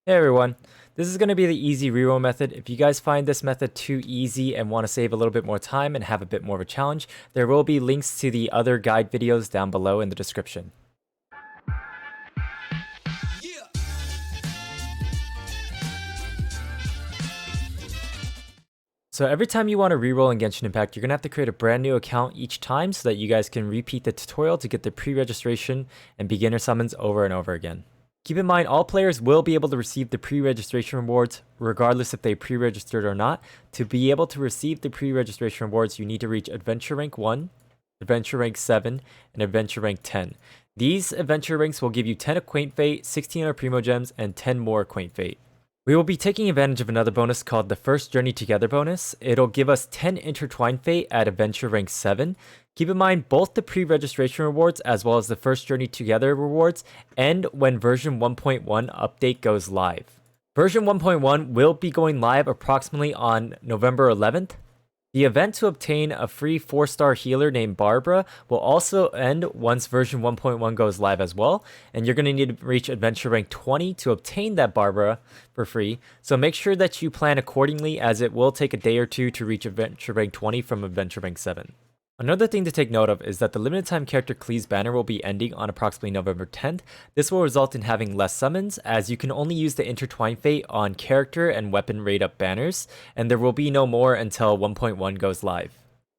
Hey everyone, this is going to be the easy reroll method. If you guys find this method too easy and want to save a little bit more time and have a bit more of a challenge, there will be links to the other guide videos down below in the description. So every time you want to reroll in Genshin Impact, you're going to have to create a brand new account each time so that you guys can repeat the tutorial to get the pre-registration and beginner summons over and over again. Keep in mind, all players will be able to receive the pre-registration rewards regardless if they pre-registered or not. To be able to receive the pre-registration rewards, you need to reach Adventure Rank 1, Adventure Rank 7, and Adventure Rank 10. These Adventure ranks will give you 10 Acquaint Fate, 16 other Primo Gems, and 10 more Acquaint Fate. We will be taking advantage of another bonus called the First Journey Together bonus. It'll give us 10 Intertwined Fate at Adventure Rank 7. Keep in mind, both the pre-registration rewards as well as the First Journey Together rewards end when version 1.1 update goes live. Version 1.1 will be going live approximately on November 11th. The event to obtain a free 4-star healer named Barbara will also end once version 1.1 goes live as well, and you're going to need to reach Adventure Rank 20 to obtain that Barbara for free, so make sure that you plan accordingly as it will take a day or two to reach Adventure Rank 20 from Adventure Rank 7. Another thing to take note of is that the limited time character Klee's banner will be ending on approximately November 10th. This will result in having less summons, as you can only use the Intertwined Fate on character and weapon rate up banners, and there will be no more until 1.1 goes live.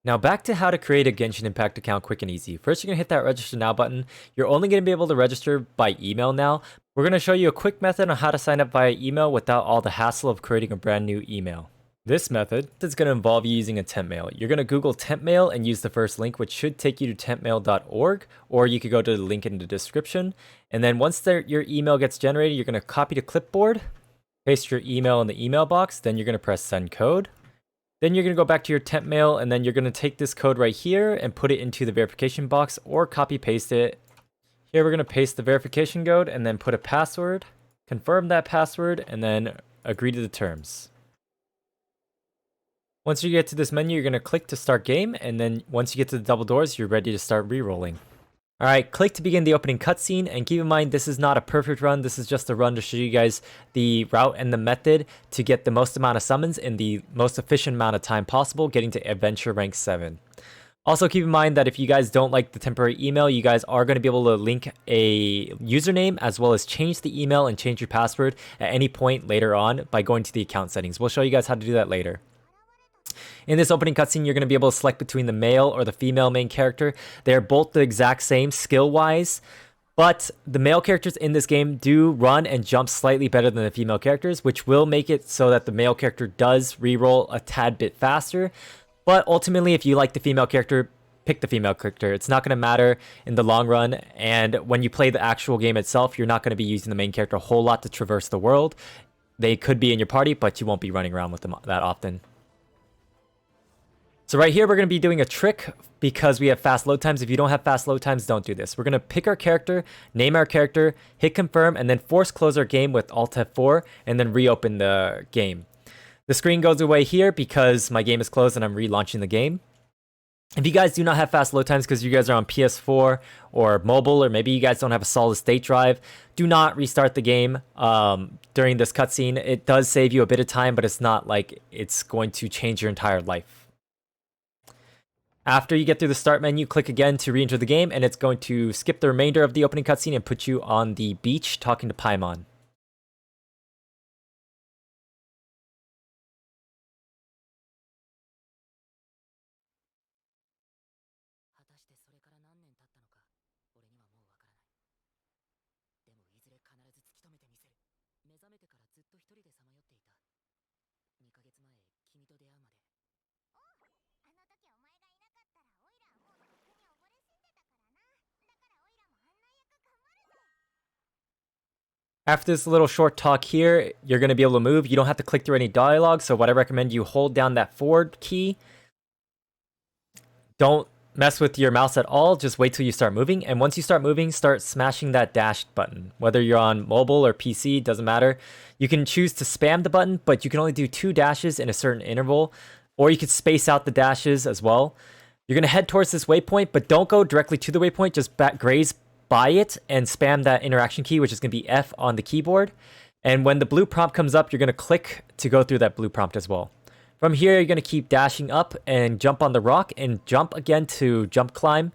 Now back to how to create a Genshin Impact account quick and easy. First, you're going to hit that register now button. You're only going to be able to register by email now. We're going to show you a quick method on how to sign up via email without all the hassle of creating a brand new email. This method is going to involve you using a temp mail. You're going to Google temp mail and use the first link, which should take you to tempmail.org, or you could go to the link in the description. And then once your email gets generated, you're going to copy to clipboard, paste your email in the email box, then you're going to press send code. Then you're going to go back to your temp mail, and then you're going to take this code right here and put it into the verification box or copy paste it. Here we're going to paste the verification code and then put a password, confirm that password, and then agree to the terms. Once you get to this menu, you're going to click to start game, and then once you get to the double doors, you're ready to start rerolling. Alright, click to begin the opening cutscene, and keep in mind this is not a perfect run, this is just a run to show you guys the route and the method to get the most amount of summons in the most efficient amount of time possible, getting to Adventure Rank 7. Also keep in mind that if you guys don't like the temporary email, you guys are going to be able to link a username as well as change the email and change your password at any point later on by going to the account settings. We'll show you guys how to do that later. In this opening cutscene, you're going to be able to select between the male or the female main character. They're both the exact same skill-wise, but the male characters in this game do run and jump slightly better than the female characters, which will make it so that the male character does reroll a tad bit faster. But ultimately, if you like the female character, pick the female character. It's not going to matter in the long run, and when you play the actual game itself, you're not going to be using the main character a whole lot to traverse the world. They could be in your party, but you won't be running around with them that often. So right here, we're going to be doing a trick because we have fast load times. If you don't have fast load times, don't do this. We're going to pick our character, name our character, hit confirm, and then force close our game with Alt F4, and then reopen the game. The screen goes away here because my game is closed and I'm relaunching the game. If you guys do not have fast load times because you guys are on PS4 or mobile, or maybe you guys don't have a solid state drive, do not restart the game during this cutscene. It does save you a bit of time, but it's not like it's going to change your entire life. After you get through the start menu, click again to re-enter the game, and it's going to skip the remainder of the opening cutscene and put you on the beach talking to Paimon. After this little short talk here, you're going to be able to move. You don't have to click through any dialogue, so what I recommend, you hold down that forward key. Don't mess with your mouse at all, just wait till you start moving, and once you start moving, start smashing that dash button. Whether you're on mobile or PC, doesn't matter. You can choose to spam the button, but you can only do 2 dashes in a certain interval, or you could space out the dashes as well. You're going to head towards this waypoint, but don't go directly to the waypoint, just graze by it and spam that interaction key, which is going to be F on the keyboard. And when the blue prompt comes up, you're going to click to go through that blue prompt as well. From here, you're going to keep dashing up and jump on the rock and jump again to jump climb.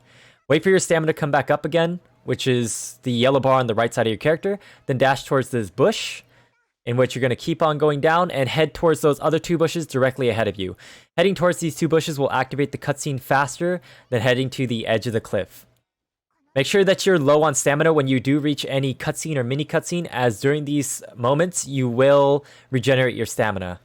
Wait for your stamina to come back up again, which is the yellow bar on the right side of your character. Then dash towards this bush, in which you're going to keep on going down and head towards those other two bushes directly ahead of you. Heading towards these two bushes will activate the cutscene faster than heading to the edge of the cliff. Make sure that you're low on stamina when you do reach any cutscene or mini cutscene, as during these moments, you will regenerate your stamina.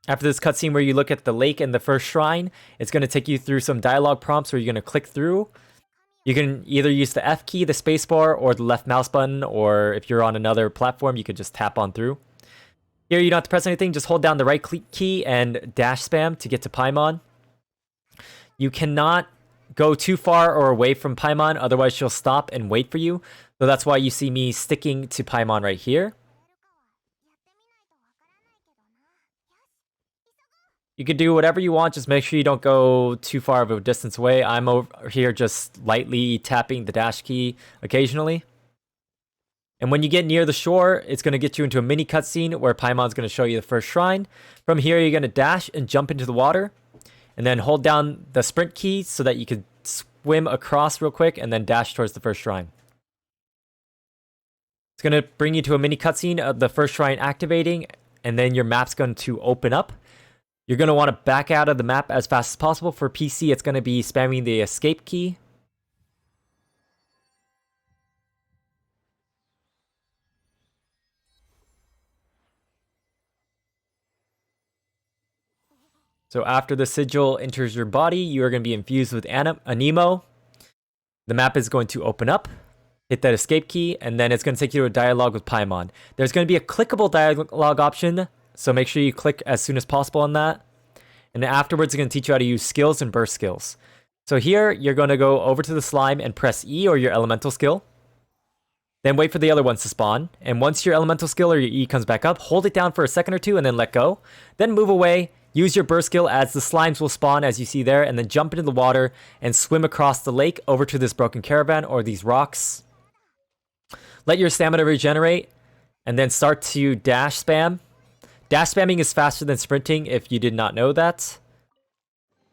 After this cutscene where you look at the lake and the first shrine, it's going to take you through some dialogue prompts where you're going to click through. You can either use the F key, the spacebar, or the left mouse button, or if you're on another platform, you could just tap on through. Here, you don't have to press anything, just hold down the right key and dash spam to get to Paimon. You cannot go too far or away from Paimon, otherwise she'll stop and wait for you. So that's why you see me sticking to Paimon right here. You can do whatever you want, just make sure you don't go too far of a distance away. I'm over here just lightly tapping the dash key occasionally. And when you get near the shore, it's going to get you into a mini cutscene where Paimon's going to show you the first shrine. From here, you're going to dash and jump into the water. And then hold down the sprint key so that you can swim across real quick and then dash towards the first shrine. It's going to bring you to a mini cutscene of the first shrine activating, and then your map's going to open up. You're going to want to back out of the map as fast as possible. For PC, it's going to be spamming the escape key. So after the sigil enters your body, you are going to be infused with Anemo. The map is going to open up. Hit that escape key, and then it's going to take you to a dialogue with Paimon. There's going to be a clickable dialogue option, so make sure you click as soon as possible on that. And then afterwards, it's going to teach you how to use skills and burst skills. So here, you're going to go over to the slime and press E or your elemental skill. Then wait for the other ones to spawn. And once your elemental skill or your E comes back up, hold it down for a second or two and then let go. Then move away. Use your burst skill as the slimes will spawn as you see there, and then jump into the water and swim across the lake over to this broken caravan or these rocks. Let your stamina regenerate and then start to dash spam. Dash spamming is faster than sprinting if you did not know that.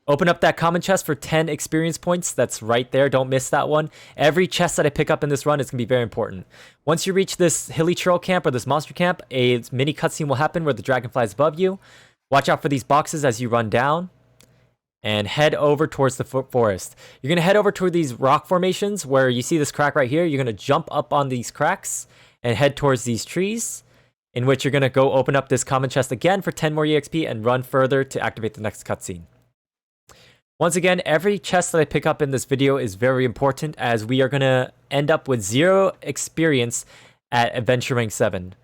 Open up that common chest for 10 experience points. That's right there. Don't miss that one. Every chest that I pick up in this run is going to be very important. Once you reach this hilly trail camp or this monster camp, a mini cutscene will happen where the dragonfly is above you. Watch out for these boxes as you run down. And head over towards the forest. You're going to head over toward these rock formations where you see this crack right here. You're going to jump up on these cracks and head towards these trees, in which you're going to go open up this common chest again for 10 more EXP and run further to activate the next cutscene. Once again, every chest that I pick up in this video is very important, as we are going to end up with 0 experience at Adventure Rank 7.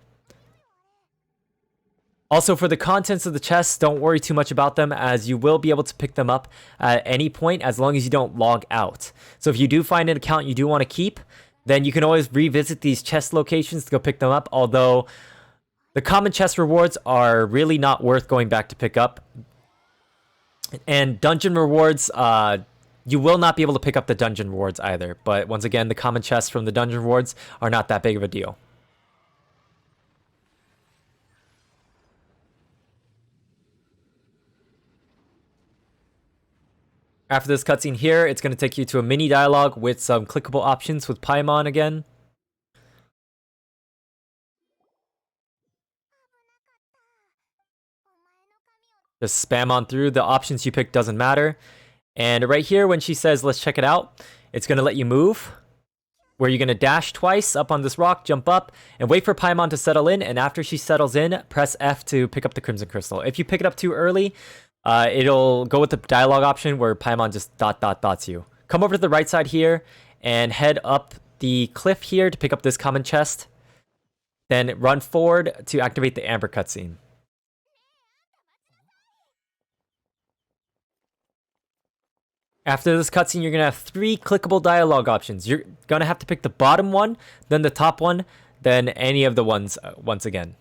Also, for the contents of the chests, don't worry too much about them, as you will be able to pick them up at any point as long as you don't log out. So if you do find an account you do want to keep, then you can always revisit these chest locations to go pick them up, although the common chest rewards are really not worth going back to pick up. And dungeon rewards, you will not be able to pick up the dungeon rewards either. But once again, the common chests from the dungeon rewards are not that big of a deal. After this cutscene here, it's going to take you to a mini dialogue with some clickable options with Paimon again. Just spam on through. The options you pick doesn't matter. And right here, when she says, let's check it out, it's going to let you move, where you're going to dash twice up on this rock, jump up, and wait for Paimon to settle in. And after she settles in, press F to pick up the Crimson Crystal. If you pick it up too early, it'll go with the dialogue option where Paimon just dots you. Come over to the right side here and head up the cliff here to pick up this common chest. Then run forward to activate the Amber cutscene. After this cutscene, you're going to have 3 clickable dialogue options. You're going to have to pick the bottom one, then the top one, then any of the ones once again.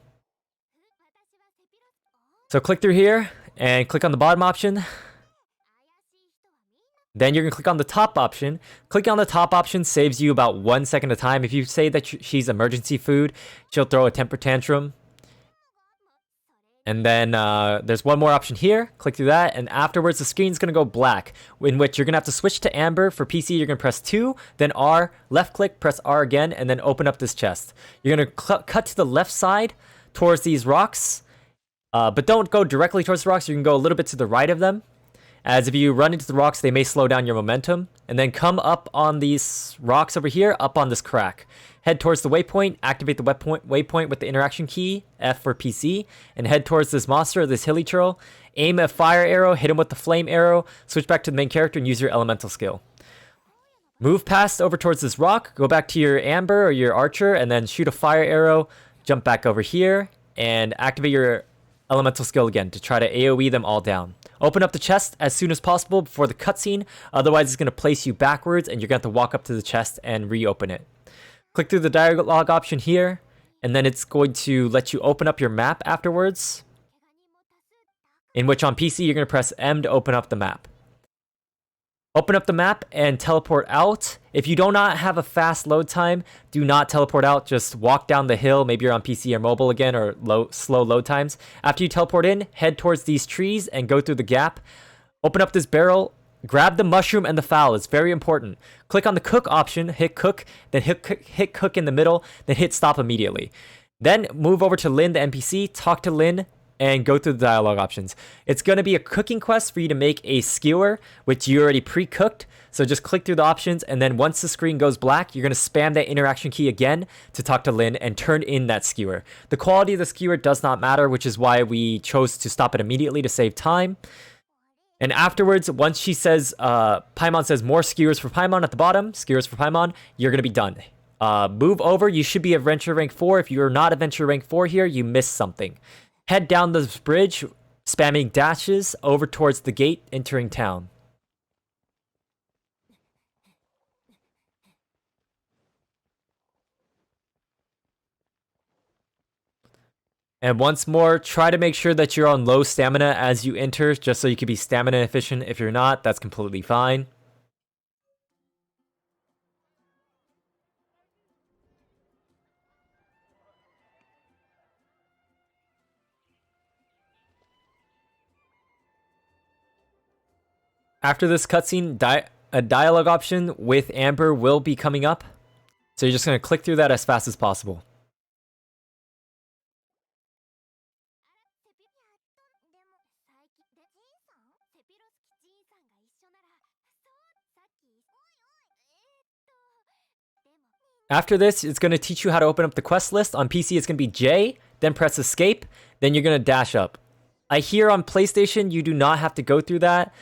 So click through here and click on the bottom option. Then you're going to click on the top option. Clicking on the top option saves you about 1 second of time. If you say that she's emergency food, she'll throw a temper tantrum. And then there's one more option here. Click through that, and afterwards the screen's going to go black, in which you're going to have to switch to Amber. For PC, you're going to press 2, then R, left click, press R again, and then open up this chest. You're going to cut to the left side towards these rocks, but don't go directly towards the rocks. You can go a little bit to the right of them, as if you run into the rocks, they may slow down your momentum. And then come up on these rocks over here, up on this crack. Head towards the waypoint, activate the waypoint with the interaction key, F for PC, and head towards this monster, this hilichurl. Aim a fire arrow, hit him with the flame arrow, switch back to the main character, and use your elemental skill. Move past over towards this rock, go back to your Amber or your Archer, and then shoot a fire arrow, jump back over here, and activate your elemental skill again to try to AoE them all down. Open up the chest as soon as possible before the cutscene, otherwise it's going to place you backwards and you're going to have to walk up to the chest and reopen it. Click through the dialogue option here, and then it's going to let you open up your map afterwards, in which on PC you're going to press M to open up the map. Open up the map and teleport out. If you do not have a fast load time, do not teleport out. Just walk down the hill. Maybe you're on PC or mobile again, or slow load times. After you teleport in, head towards these trees and go through the gap. Open up this barrel. Grab the mushroom and the fowl. It's very important. Click on the cook option, hit cook, then hit cook in the middle, then hit stop immediately. Then move over to Lynn, the NPC, talk to Lynn, and go through the dialogue options. It's going to be a cooking quest for you to make a skewer, which you already pre-cooked. So just click through the options, and then once the screen goes black, you're going to spam that interaction key again to talk to Lynn and turn in that skewer. The quality of the skewer does not matter, which is why we chose to stop it immediately to save time. And afterwards, once she says, Paimon says more skewers for Paimon at the bottom, skewers for Paimon, you're going to be done. Move over. You should be Adventure Rank 4. If you're not Adventure Rank 4 here, you missed something. Head down this bridge, spamming dashes over towards the gate entering town. And once more, try to make sure that you're on low stamina as you enter, just so you can be stamina efficient. If you're not, that's completely fine. After this cutscene, a dialogue option with Amber will be coming up. So you're just going to click through that as fast as possible. After this, it's going to teach you how to open up the quest list. On PC, it's going to be J, then press escape, then you're going to dash up. I hear on PlayStation, you do not have to go through that,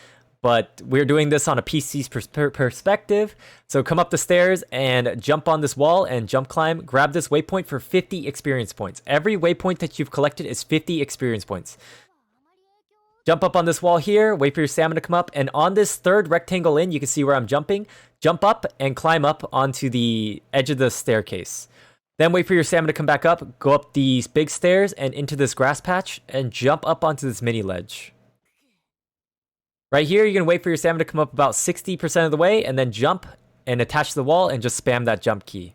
but we're doing this on a PC's perspective. So come up the stairs and jump on this wall and jump climb. Grab this waypoint for 50 experience points. Every waypoint that you've collected is 50 experience points. Jump up on this wall here, wait for your stamina to come up, and on this third rectangle in, you can see where I'm jumping. Jump up and climb up onto the edge of the staircase. Then wait for your stamina to come back up, go up these big stairs and into this grass patch, and jump up onto this mini ledge. Right here, you're going to wait for your stamina to come up about 60% of the way, and then jump and attach to the wall and just spam that jump key.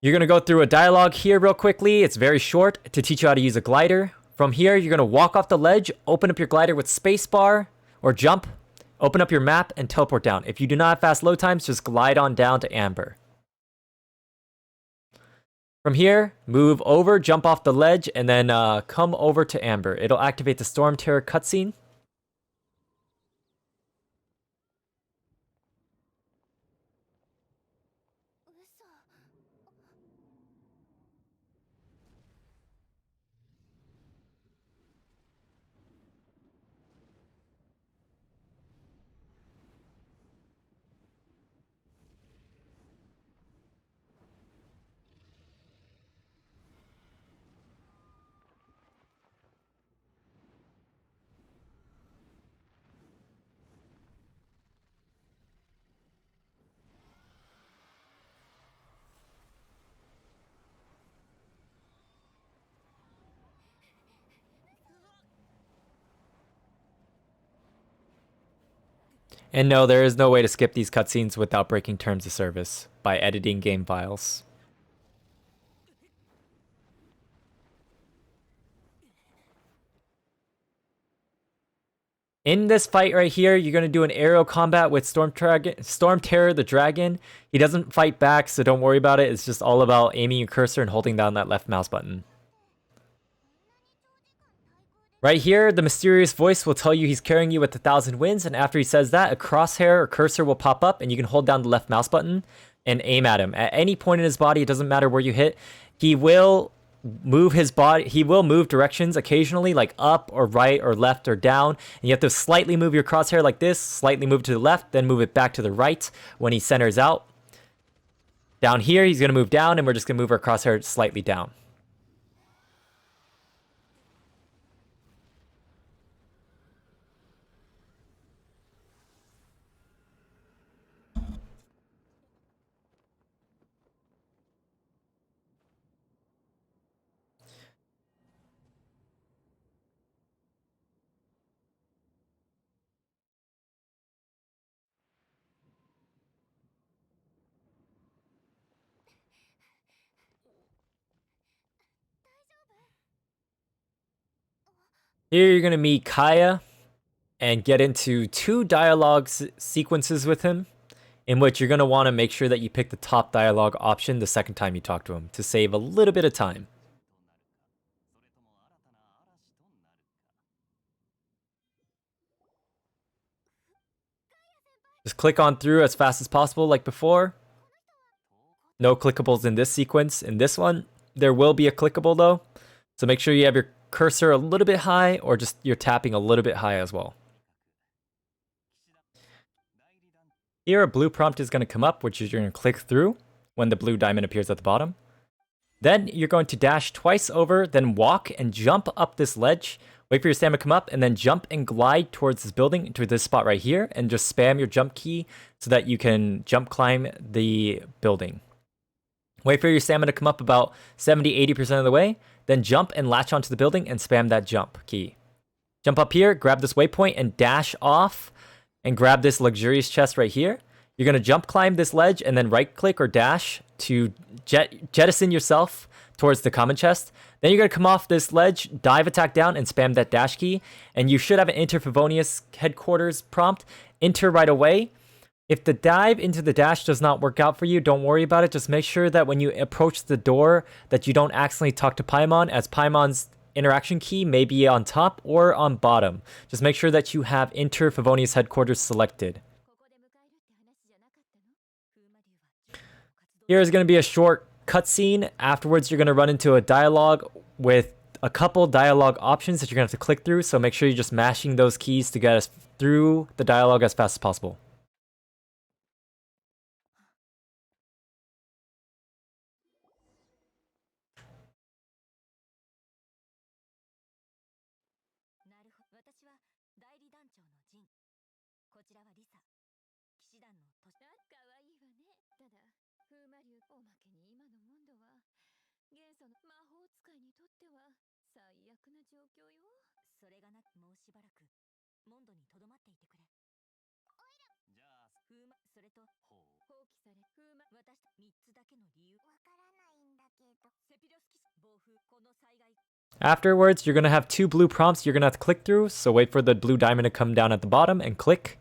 You're going to go through a dialogue here real quickly. It's very short to teach you how to use a glider. From here, you're going to walk off the ledge, open up your glider with spacebar or jump, open up your map, and teleport down. If you do not have fast load times, just glide on down to Amber. From here, move over, jump off the ledge, and then come over to Amber. It'll activate the Storm Terror cutscene. And no, there is no way to skip these cutscenes without breaking terms of service by editing game files. In this fight right here, you're going to do an aerial combat with Storm Terror the dragon. He doesn't fight back, so don't worry about it. It's just all about aiming your cursor and holding down that left mouse button. Right here, the mysterious voice will tell you he's carrying you with 1,000 winds, and after he says that, a crosshair or cursor will pop up, and you can hold down the left mouse button and aim at him. At any point in his body, it doesn't matter where you hit, he will move his body. He will move directions occasionally, like up or right or left or down, and you have to slightly move your crosshair like this, slightly move to the left, then move it back to the right when he centers out. Down here, he's going to move down, and we're just going to move our crosshair slightly down. Here you're going to meet Kaya and get into 2 dialogue sequences with him, in which you're going to want to make sure that you pick the top dialogue option the second time you talk to him to save a little bit of time. Just click on through as fast as possible like before. No clickables in this sequence. In this one, there will be a clickable though. So make sure you have your cursor a little bit high, or just you're tapping a little bit high as well. Here a blue prompt is going to come up, which is you're going to click through when the blue diamond appears at the bottom. Then you're going to dash twice over, then walk and jump up this ledge. Wait for your stamina to come up, and then jump and glide towards this building, to this spot right here, and just spam your jump key so that you can jump climb the building. Wait for your stamina to come up about 70-80% of the way, then jump and latch onto the building and spam that jump key. Jump up here, grab this waypoint, and dash off and grab this luxurious chest right here. You're going to jump climb this ledge and then right click or dash to jettison yourself towards the common chest. Then you're going to come off this ledge, dive attack down, and spam that dash key. And you should have an enter Favonius headquarters prompt. Enter right away. If the dive into the dash does not work out for you, don't worry about it. Just make sure that when you approach the door that you don't accidentally talk to Paimon, as Paimon's interaction key may be on top or on bottom. Just make sure that you have enter Favonius headquarters selected. Here is going to be a short cutscene. Afterwards, you're going to run into a dialogue with a couple dialogue options that you're going to have to click through. So make sure you're just mashing those keys to get us through the dialogue as fast as possible. Afterwards, you're going to have 2 blue prompts you're going to have to click through, so wait for the blue diamond to come down at the bottom and click.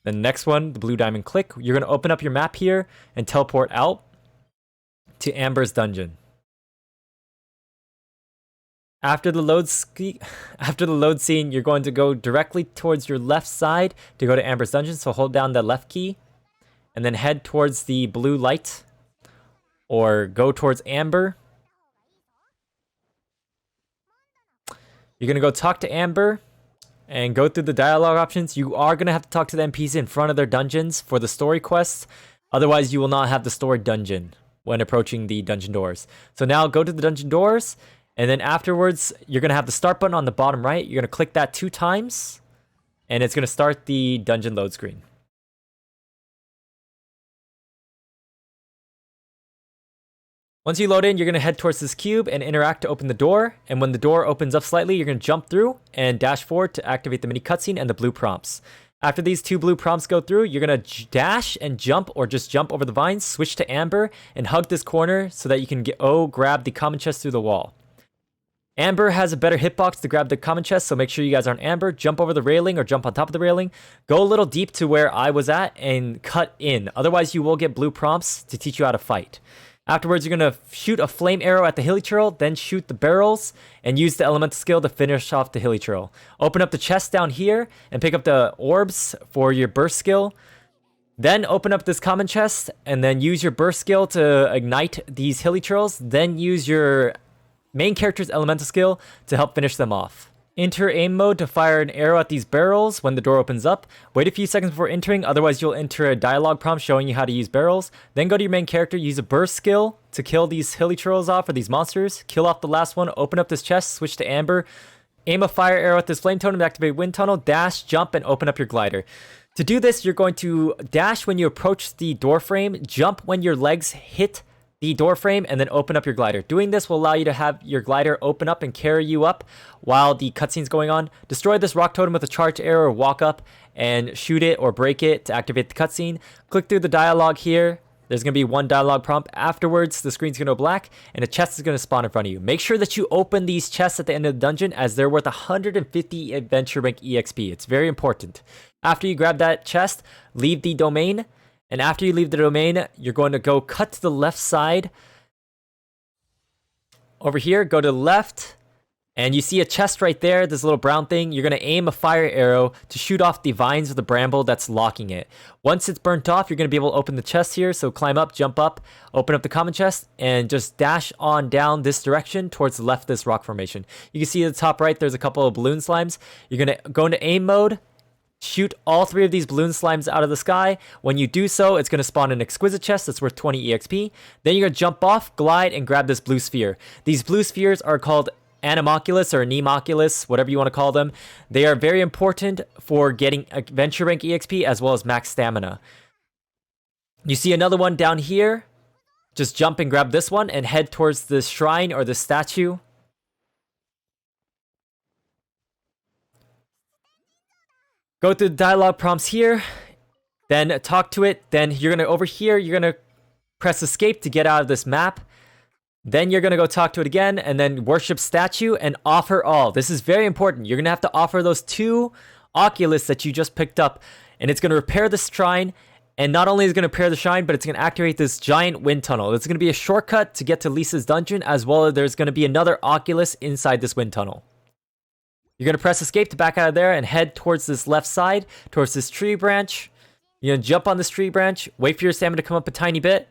The next one, the blue diamond, click. You're going to open up your map here and teleport out to Amber's dungeon. After the load scene, you're going to go directly towards your left side to go to Amber's dungeon, so hold down the left key and then head towards the blue light, or go towards Amber. You're going to go talk to Amber and go through the dialogue options. You are going to have to talk to the NPCs in front of their dungeons for the story quests. Otherwise, you will not have the story dungeon when approaching the dungeon doors. So now go to the dungeon doors, and then afterwards, you're going to have the start button on the bottom right. You're going to click that 2 times, and it's going to start the dungeon load screen. Once you load in, you're going to head towards this cube and interact to open the door. And when the door opens up slightly, you're going to jump through and dash forward to activate the mini cutscene and the blue prompts. After these 2 blue prompts go through, you're going to dash and jump or just jump over the vines, switch to Amber, and hug this corner so that you can grab the common chest through the wall. Amber has a better hitbox to grab the common chest, so make sure you guys are on Amber. Jump over the railing or jump on top of the railing. Go a little deep to where I was at and cut in. Otherwise, you will get blue prompts to teach you how to fight. Afterwards, you're going to shoot a flame arrow at the hilichurl, then shoot the barrels, and use the elemental skill to finish off the hilichurl. Open up the chest down here and pick up the orbs for your burst skill. Then open up this common chest, and then use your burst skill to ignite these hilichurls. Then use your main character's elemental skill to help finish them off. Enter aim mode to fire an arrow at these barrels when the door opens up. Wait a few seconds before entering, otherwise you'll enter a dialogue prompt showing you how to use barrels. Then go to your main character, use a burst skill to kill these hilichurls off, or these monsters. Kill off the last one, open up this chest, switch to Amber. Aim a fire arrow at this flame totem to activate wind tunnel, dash, jump, and open up your glider. To do this, you're going to dash when you approach the door frame, jump when your legs hit the door frame, and then open up your glider. Doing this will allow you to have your glider open up and carry you up while the cutscene's going on. Destroy this rock totem with a charge arrow or walk up and shoot it or break it to activate the cutscene. Click through the dialogue here. There's going to be 1 dialogue prompt. Afterwards, the screen's going to go black and a chest is going to spawn in front of you. Make sure that you open these chests at the end of the dungeon, as they're worth 150 adventure rank EXP. It's very important. After you grab that chest, leave the domain. And after you leave the domain, you're going to go cut to the left side. Over here, go to the left. And you see a chest right there, this little brown thing. You're going to aim a fire arrow to shoot off the vines of the bramble that's locking it. Once it's burnt off, you're going to be able to open the chest here. So climb up, jump up, open up the common chest, and just dash on down this direction towards the left of this rock formation. You can see at the top right, there's a couple of balloon slimes. You're going to go into aim mode. Shoot all 3 of these balloon slimes out of the sky. When you do so, it's going to spawn an exquisite chest that's worth 20 EXP. Then you're going to jump off, glide, and grab this blue sphere. These blue spheres are called Animoculus or Nemoculus, whatever you want to call them. They are very important for getting adventure rank EXP as well as max stamina. You see another one down here. Just jump and grab this one and head towards the shrine or the statue. Go through the dialogue prompts here, then talk to it. Then you're going to, over here, you're going to press escape to get out of this map. Then you're going to go talk to it again, and then worship statue and offer all. This is very important. You're going to have to offer those 2 oculus that you just picked up, and it's going to repair the shrine. And not only is it going to repair the shrine, but it's going to activate this giant wind tunnel. It's going to be a shortcut to get to Lisa's dungeon, as well as there's going to be another oculus inside this wind tunnel. You're going to press escape to back out of there and head towards this left side, towards this tree branch. You're going to jump on this tree branch, wait for your stamina to come up a tiny bit.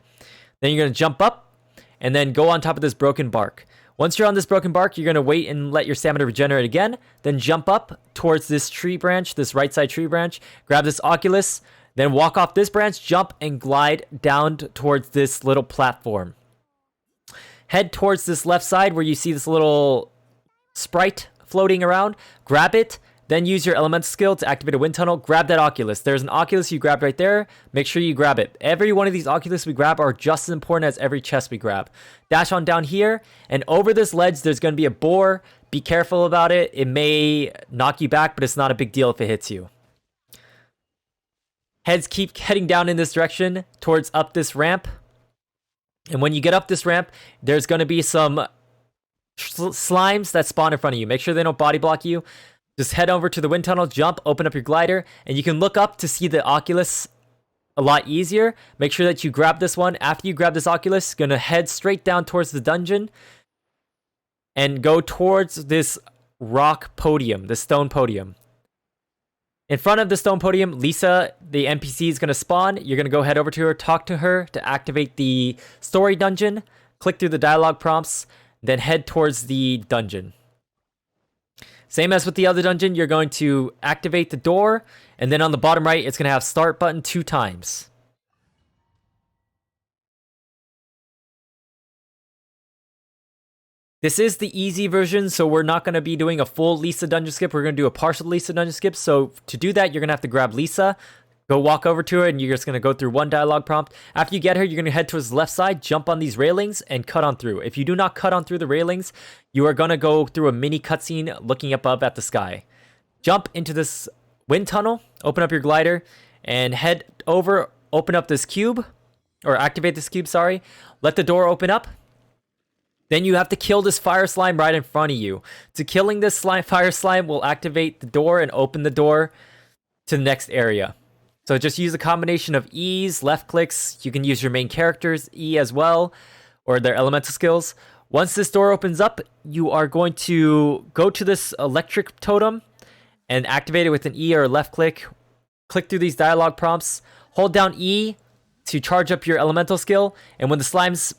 Then you're going to jump up and then go on top of this broken bark. Once you're on this broken bark, you're going to wait and let your stamina regenerate again. Then jump up towards this tree branch, this right side tree branch. Grab this oculus, then walk off this branch, jump and glide down towards this little platform. Head towards this left side where you see this little sprite floating around. Grab it, then use your elemental skill to activate a wind tunnel. Grab that oculus. There's an oculus you grabbed right there. Make sure you grab it. Every one of these oculus we grab are just as important as every chest we grab. Dash on down here, and over this ledge there's going to be a boar. Be careful about it. It may knock you back, but it's not a big deal if it hits you. Heads keep heading down in this direction towards up this ramp. And when you get up this ramp, there's going to be some slimes that spawn in front of you. Make sure they don't body block you. Just head over to the wind tunnel, jump, open up your glider, and you can look up to see the oculus a lot easier. Make sure that you grab this one. After you grab this oculus, gonna head straight down towards the dungeon and go towards this rock podium, the stone podium. In front of the stone podium, Lisa, the NPC, is gonna spawn. You're gonna go head over to her, talk to her to activate the story dungeon, click through the dialogue prompts, then head towards the dungeon. Same as with the other dungeon, you're going to activate the door, and then on the bottom right, it's going to have start button 2 times. This is the easy version, so we're not going to be doing a full Lisa dungeon skip. We're going to do a partial Lisa dungeon skip. So to do that, you're going to have to grab Lisa, go walk over to her, and you're just going to go through 1 dialogue prompt. After you get her, you're going to head towards the left side, jump on these railings, and cut on through. If you do not cut on through the railings, you are going to go through a mini cutscene looking above at the sky. Jump into this wind tunnel, open up your glider, and head over, open up this cube, or activate this cube, sorry. Let the door open up. Then you have to kill this fire slime right in front of you. So killing this fire slime will activate the door and open the door to the next area. So just use a combination of E's, left clicks. You can use your main character's E as well, or their elemental skills. Once this door opens up, you are going to go to this electric totem and activate it with an E or a left click. Click through these dialogue prompts. Hold down E to charge up your elemental skill. And when the slimes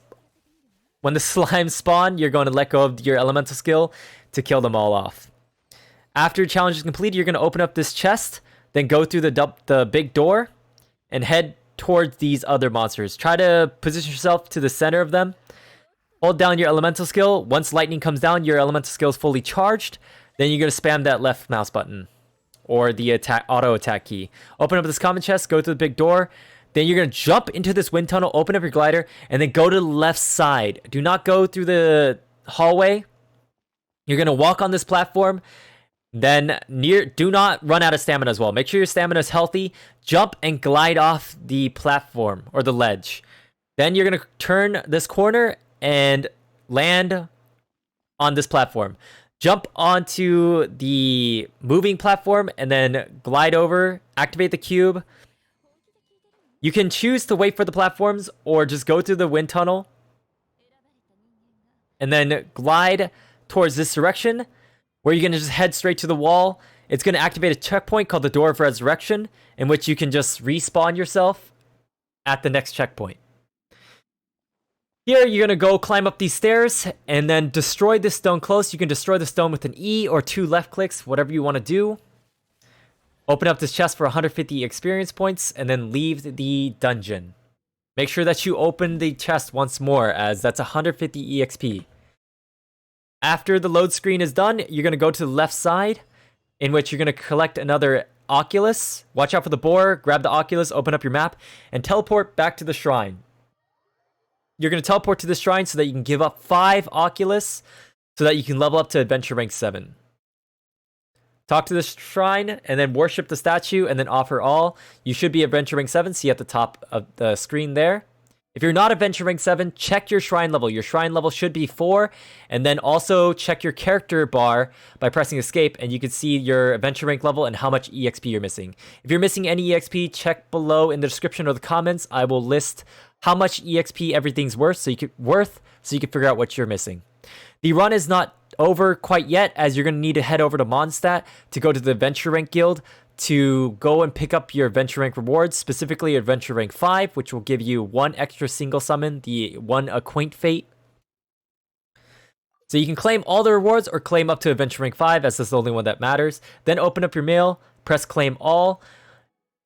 spawn, you're going to let go of your elemental skill to kill them all off. After your challenge is completed, you're going to open up this chest, then go through the big door and head towards these other monsters. Try to position yourself to the center of them. Hold down your elemental skill. Once lightning comes down, your elemental skill is fully charged. Then you're going to spam that left mouse button or the auto attack key. Open up this common chest, go through the big door. Then you're going to jump into this wind tunnel, open up your glider, and then go to the left side. Do not go through the hallway. You're going to walk on this platform. Then do not run out of stamina as well. Make sure your stamina is healthy. Jump and glide off the platform or the ledge. Then you're going to turn this corner and land on this platform. Jump onto the moving platform and then glide over, activate the cube. You can choose to wait for the platforms or just go through the wind tunnel and then glide towards this direction where you're going to just head straight to the wall. It's going to activate a checkpoint called the Door of Resurrection, in which you can just respawn yourself at the next checkpoint. Here, you're going to go climb up these stairs and then destroy this stone close. You can destroy the stone with an E or 2 left clicks, whatever you want to do. Open up this chest for 150 experience points and then leave the dungeon. Make sure that you open the chest once more, as that's 150 EXP. After the load screen is done, you're going to go to the left side, in which you're going to collect another occulus. Watch out for the boar, grab the occulus, open up your map, and teleport back to the shrine. You're going to teleport to the shrine so that you can give up 5 oculus so that you can level up to adventure rank 7. Talk to the shrine and then worship the statue and then offer all. You should be adventure rank 7, see at the top of the screen there. If you're not adventure rank 7, check your shrine level. Your shrine level should be 4, and then also check your character bar by pressing escape, and you can see your adventure rank level and how much EXP you're missing. If you're missing any EXP, check below in the description or the comments. I will list how much EXP everything's worth so you can figure out what you're missing. The run is not over quite yet, as you're going to need to head over to Mondstadt to go to the adventure rank guild to go and pick up your adventure rank rewards, specifically adventure rank 5, which will give you 1 extra single summon, the 1 acquaint fate. So you can claim all the rewards or claim up to adventure rank 5, as this is the only one that matters. Then open up your mail, press claim all.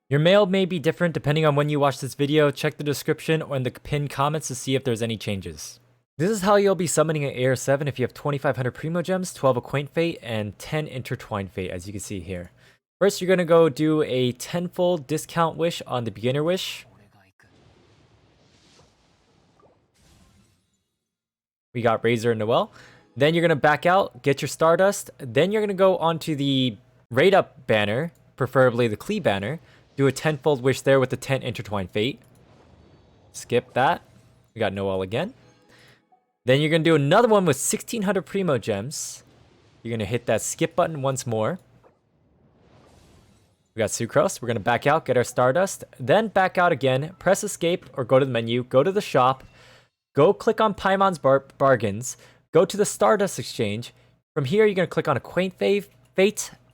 Your mail may be different depending on when you watch this video. Check the description or in the pinned comments to see if there's any changes. This is how you'll be summoning an AR7 if you have 2,500 Primo Gems, 12 Acquaint Fate, and 10 Intertwined Fate, as you can see here. First, you're going to go do a 10-fold discount wish on the beginner wish. We got Razor and Noelle. Then you're going to back out, get your Stardust. Then you're going to go onto the Raid Up banner, preferably the Klee banner. Do a 10-fold wish there with the 10 Intertwined Fate. Skip that. We got Noelle again. Then you're going to do another one with 1,600 Primo Gems. You're going to hit that skip button once more. We got Sucrose. We're going to back out, get our Stardust. Then back out again, press escape or go to the menu, go to the shop. Go click on Paimon's Bargains. Go to the Stardust Exchange. From here, you're going to click on Acquaint Fate.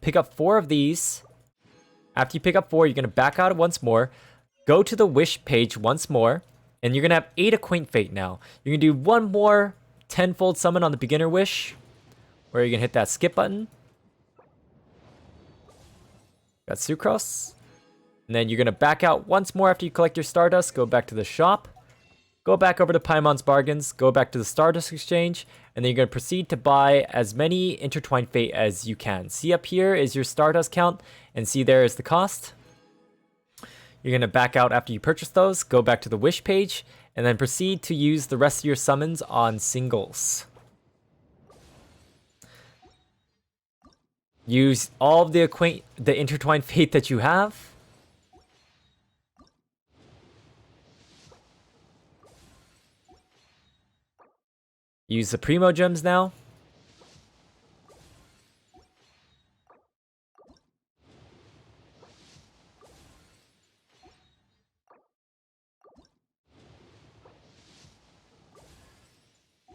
Pick up 4 of these. After you pick up 4, you're going to back out once more. Go to the Wish page once more. And you're going to have 8 Acquaint Fate now. You're going to do one more 10-fold summon on the beginner wish, where you're going to hit that skip button. Got Sucrose. And then you're going to back out once more after you collect your Stardust. Go back to the shop. Go back over to Paimon's Bargains. Go back to the Stardust Exchange. And then you're going to proceed to buy as many Intertwined Fate as you can. See up here is your Stardust count. And see there is the cost. You're going to back out after you purchase those, go back to the Wish page, and then proceed to use the rest of your summons on singles. Use all of the intertwined fate that you have. Use the Primo Gems now.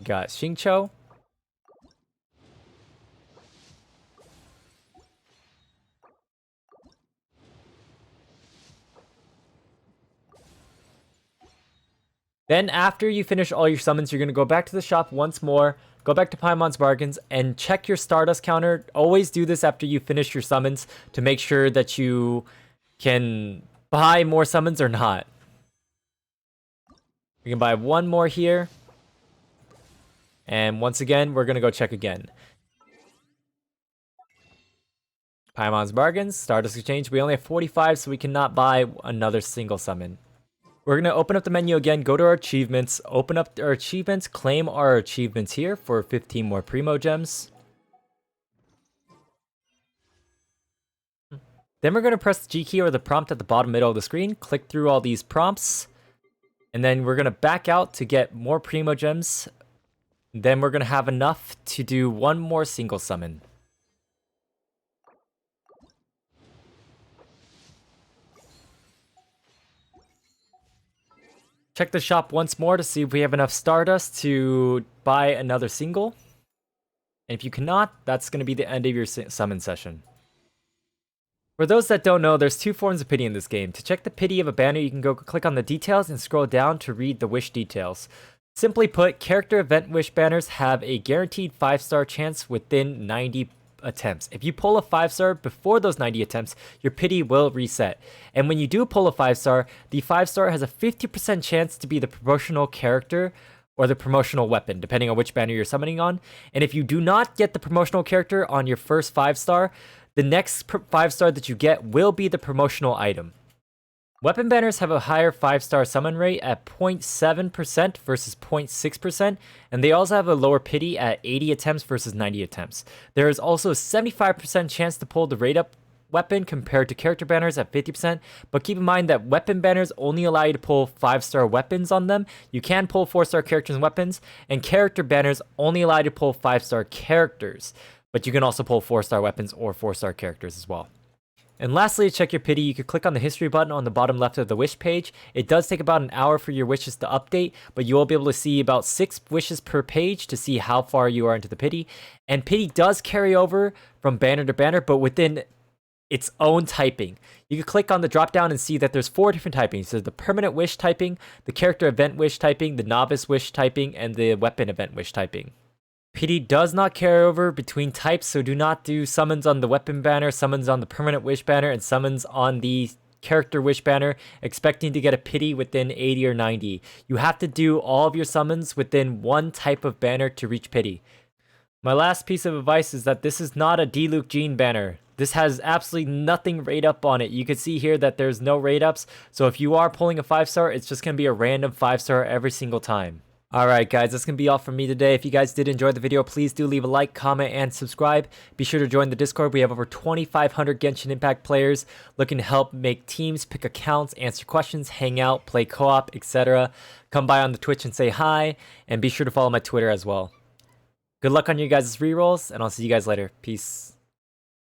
Got Xingqiu. Then after you finish all your summons, you're going to go back to the shop once more, go back to Paimon's Bargains, and check your Stardust counter. Always do this after you finish your summons to make sure that you can buy more summons or not. You can buy one more here. And once again, we're going to go check again. Paimon's Bargains, Stardust Exchange. We only have 45, so we cannot buy another single summon. We're going to open up the menu again, go to our achievements, open up our achievements, claim our achievements here for 15 more Primo Gems. Then we're going to press the G key or the prompt at the bottom middle of the screen, click through all these prompts, and then we're going to back out to get more Primo Gems. Then we're going to have enough to do one more single summon. Check the shop once more to see if we have enough Stardust to buy another single. And if you cannot, that's going to be the end of your summon session. For those that don't know, there's two forms of pity in this game. To check the pity of a banner, you can go click on the details and scroll down to read the wish details. Simply put, character event wish banners have a guaranteed 5-star chance within 90 attempts. If you pull a 5-star before those 90 attempts, your pity will reset. And when you do pull a 5-star, the 5-star has a 50% chance to be the promotional character or the promotional weapon, depending on which banner you're summoning on. And if you do not get the promotional character on your first 5-star, the next 5-star that you get will be the promotional item. Weapon banners have a higher 5-star summon rate at 0.7% versus 0.6%, and they also have a lower pity at 80 attempts versus 90 attempts. There is also a 75% chance to pull the rate up weapon compared to character banners at 50%, but keep in mind that weapon banners only allow you to pull 5-star weapons on them. You can pull 4-star characters and weapons, and character banners only allow you to pull 5-star characters, but you can also pull 4-star weapons or 4-star characters as well. And lastly, to check your pity, you can click on the history button on the bottom left of the wish page. It does take about an hour for your wishes to update, but you will be able to see about 6 wishes per page to see how far you are into the pity. And pity does carry over from banner to banner, but within its own typing. You can click on the drop down and see that there's 4 different typings. There's the permanent wish typing, the character event wish typing, the novice wish typing, and the weapon event wish typing. Pity does not carry over between types, so do not do summons on the weapon banner, summons on the permanent wish banner, and summons on the character wish banner, expecting to get a pity within 80 or 90. You have to do all of your summons within one type of banner to reach pity. My last piece of advice is that this is not a Diluc Gene banner. This has absolutely nothing rate up on it. You can see here that there's no rate ups, so if you are pulling a 5-star, it's just going to be a random 5-star every single time. Alright guys, that's going to be all from me today. If you guys did enjoy the video, please do leave a like, comment, and subscribe. Be sure to join the Discord. We have over 2,500 Genshin Impact players looking to help make teams, pick accounts, answer questions, hang out, play co-op, etc. Come by on the Twitch and say hi, and be sure to follow my Twitter as well. Good luck on you guys' rerolls, and I'll see you guys later. Peace.